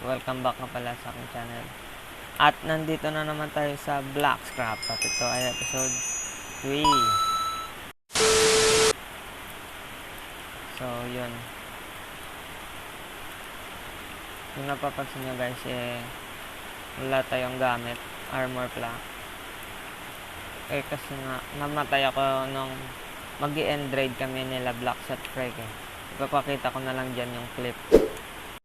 welcome back nga pala sa aking channel. At nandito na naman tayo sa Black Scrap at ito ay episode 3. So yun, kung napapansin nyo guys, wala tayong gamit, armor pla. Kasi nga namatay ako nung mag-i-end raid kami nila Black Shot Frag Ipapakita ko na lang dyan yung clip.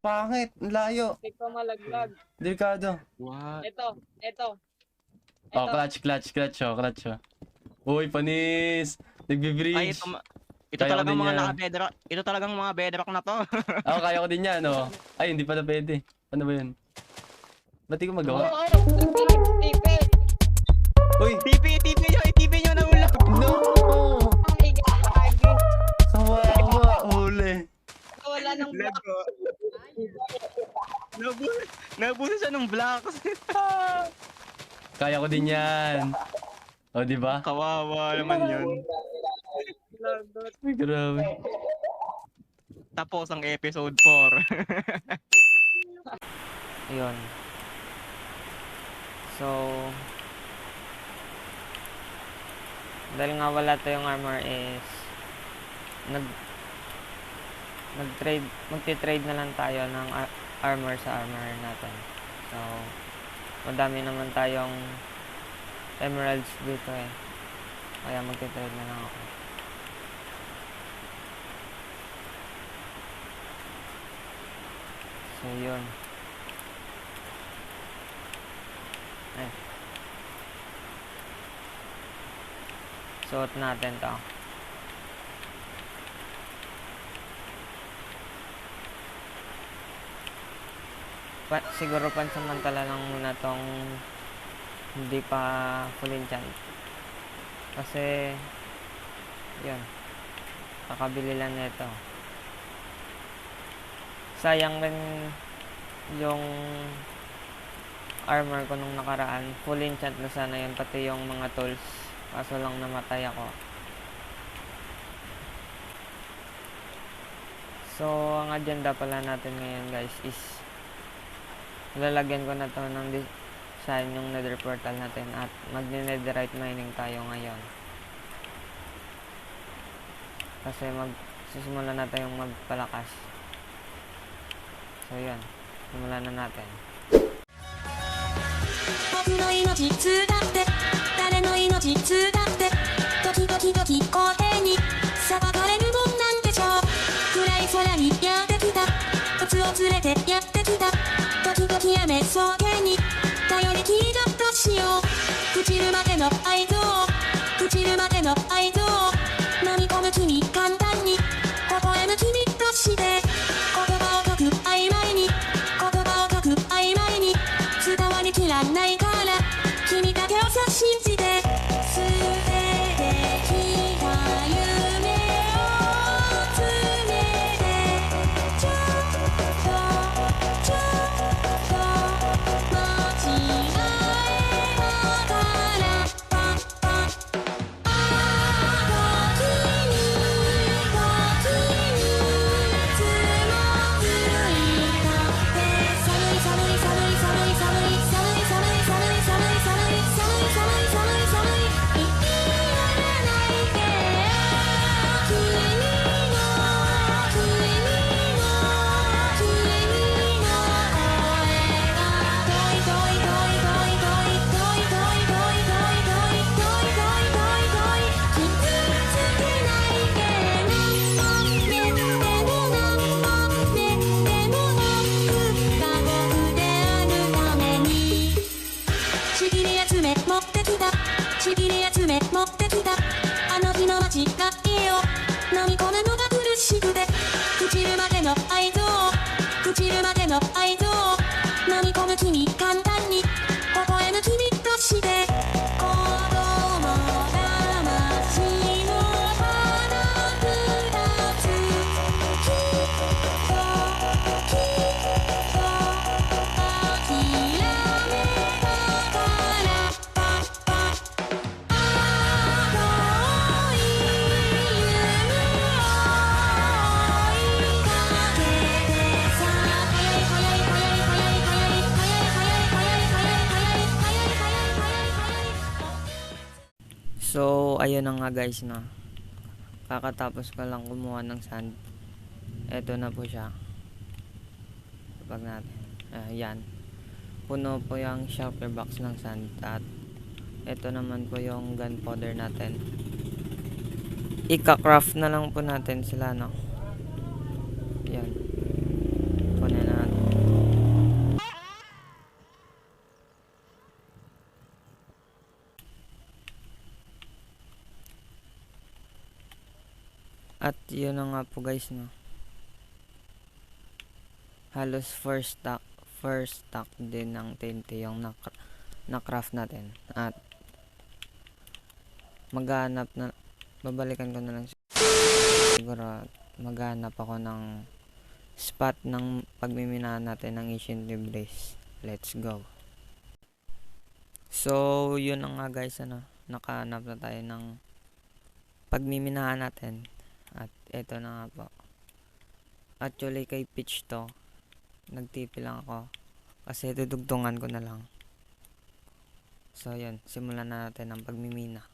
Pangit, layo. Ito malaglag. Delikado. What? Ito. Oh, clutch. Uy, panis. Ay, Nagbe-bridge. ito Kaya ko talagang din mga yan. naka-bedrock. Ito talagang mga bedrock na to. Ako, kaya ko din yan, no? Ay, hindi pala pwede. Ano ba yun? Ba't di ko magawa? TP. Uy! TP nyo na ulo. No! Ay, gagi. Kawawa, huli. Wala nang block. Nabuso siya ng blocks. Kaya ko din yan. O, di ba? Kawawa naman yun. Ay, grabe. Tapos ang episode 4. Yun. So dahil nga wala tayong armor is magti-trade na lang tayo ng armor sa armor natin. So madami naman tayong emeralds dito kaya magti-trade na lang ako. So yun. Suot natin to. Siguro pansamantala lang muna tong hindi pa full enchant. Kasi yun, kakabili lang nito. Sayang rin yung armor ko nung nakaraan. Full enchant na sana yun, pati yung mga tools. Kaso lang namatay ako. So ang agenda pala natin ngayon guys is lalagyan ko na to ng design yung nether portal natin at mag-netherite mining tayo ngayon. Kasi magsisimula na tayong magpalakas. So yun, simulan na natin. 僕の命つだって誰の命つだって時々皇帝に裁かれるもんなんでしょう暗い空にやってきた靴を連れてやってきた時々雨草原に頼りきりだとしよう朽ちるまでの愛情朽ちるまでの愛情飲み込む君簡単に微笑む君として言葉を解く曖昧に言葉を解く曖昧に伝わりきらないから君だけをさ信じて捨ててきた夢を詰めてちょっと間違えながらパッパッ時につまずいたって寒い寒い寒い寒い寒い寒い寒い寒い寒い寒い寒い寒い寒い寒い言いらないけ君の声が遠い遠い遠い遠い遠い遠い遠い遠い遠い遠い遠い遠い遠い遠い傷つけないけ何年でも何年でも過酷であるためにちぎり集め持ってきたちぎり集め持ってきたあの日の間違いを飲み込むのが苦しくて朽ちるまでの愛情朽ちるまでの愛情飲み込む君簡単に微笑む君として子供魂の花二つきっと諦めながらパッパッ青い夢を追いかけてさ速い速い速い速い ayun na nga guys na. Kakatapos ko lang kumuha ng sand. Eto na po siya. Kapag natin. Ayan. Puno po yung shopper box ng sand. At eto naman po yung gunpowder natin. Ika-craft na lang po natin sila, no? Yan. Kunin na natin. At yun na nga po guys, no? Halos first stock din ng TNT yung na-craft natin. At maghanap na, babalikan ko na lang siguro, maghanap ako ng spot ng pagmiminahan natin ng ancient debris. Let's go. So yun na nga guys, ano, nakahanap na tayo ng pagmiminahan natin. At eto na nga po. Actually kay Pitch to, nagtipi lang ako kasi dudugtungan ko na lang. So yun, simulan na natin ang pagmimina.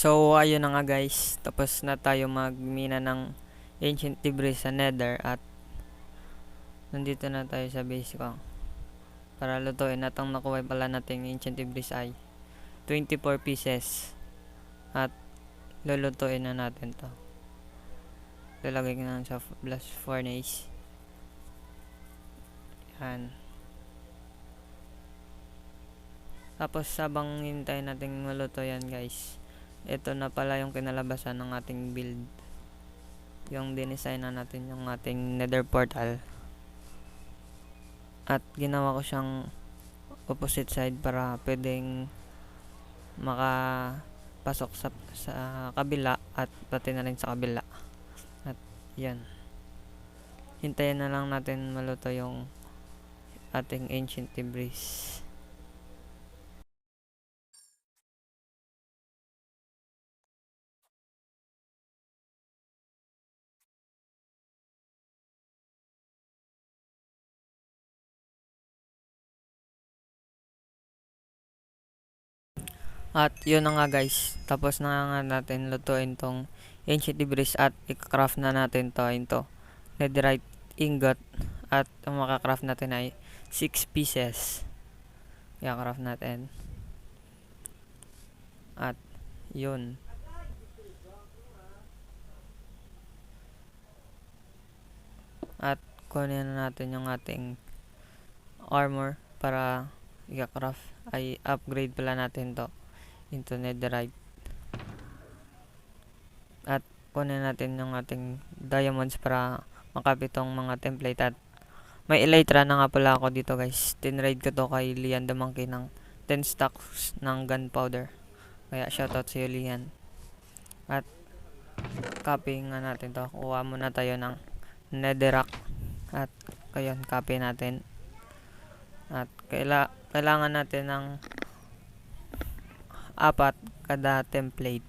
So ayun na nga guys, tapos na tayo magmina ng ancient debris sa nether at nandito na tayo sa base ko para lutuin. At ang nakuha pala natin ancient debris ay 24 pieces at lulutuin na natin to. Lalagay ko na sa blast furnace. Yan. Tapos sabang hintay natin maluto yan guys, ito na pala yung kinalabasan ng ating build. Yung dinesign na natin yung ating nether portal. At ginawa ko siyang opposite side para pwedeng makapasok sa kabila at pati na rin sa kabila. At yan. Hintayin na lang natin maluto yung ating ancient debris. At yun na nga guys, tapos na nga natin lutuin tong ancient debris at i-craft na natin to into netherite ingot. At ang makakraft natin ay 6 pieces. I-craft natin. At yun. At kunin na natin yung ating armor para i-craft, ay upgrade pala natin to into netherite. At kunin natin yung ating diamonds para makapit tong mga template. At may elytra na nga pala ako dito guys. Tinrade ko to kay Lian the Monkey ng 10 stacks ng gunpowder. Kaya shoutout sa iyo Lian. At copy nga natin to. Kuha muna tayo ng netherrack. At kayon, copy natin. At kailangan natin ng 4 kada template.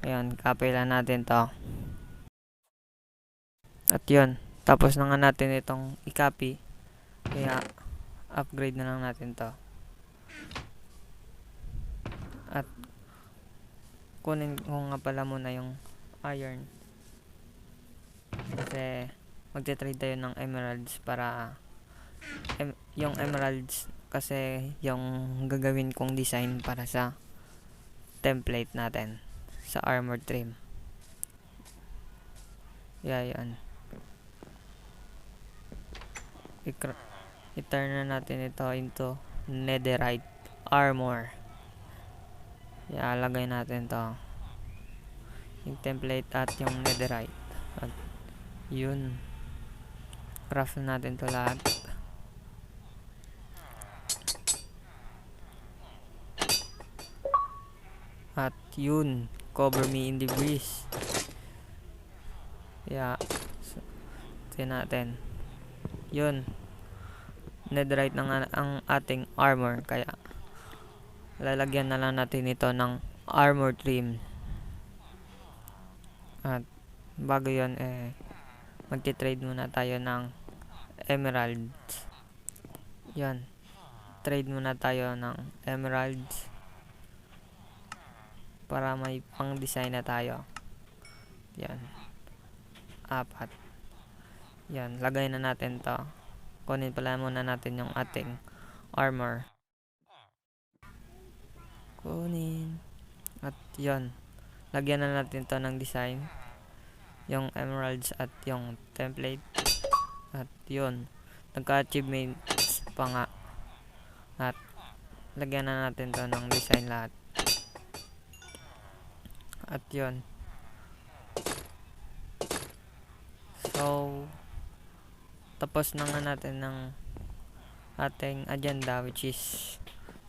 Ayun, copy lang natin to. At yun, tapos na nga natin itong i-copy. Kaya, upgrade na lang natin to. At, kunin ko nga pala muna yung iron. Kasi, magte-trade tayo ng emeralds para, yung emeralds, kasi yung gagawin kong design para sa template natin. Sa armor trim. Yan. I-turn na natin ito into netherite armor. Ialagay natin to yung template at yung netherite. At yun, craft natin to lahat. At yun, cover me in the breeze. Tignan natin. Yun, netherite na ang ating armor, kaya lalagyan na lang natin ito ng armor trim. At bago yun, magti-trade muna tayo ng emeralds. Yan, trade muna tayo ng emeralds para may pang design na tayo. Yan, 4. Yan, lagay na natin to. Kunin pala muna natin yung ating armor. Kunin. At yan, lagyan na natin to ng design. Yung emeralds at yung template. At yun, nagka-achievements pa nga. At lagyan na natin to ng design lahat. At yun. So, tapos na nga natin ng ating agenda, which is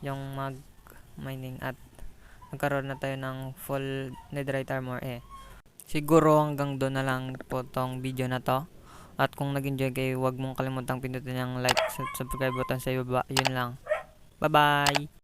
yung mag-mining, at nagkaroon na tayo ng full netherite armor. Siguro hanggang doon na lang po tong video na to. At kung nag-enjoy kayo, huwag mong kalimutang pindutin yung like, subscribe button sa ibaba. Yun lang. Bye bye!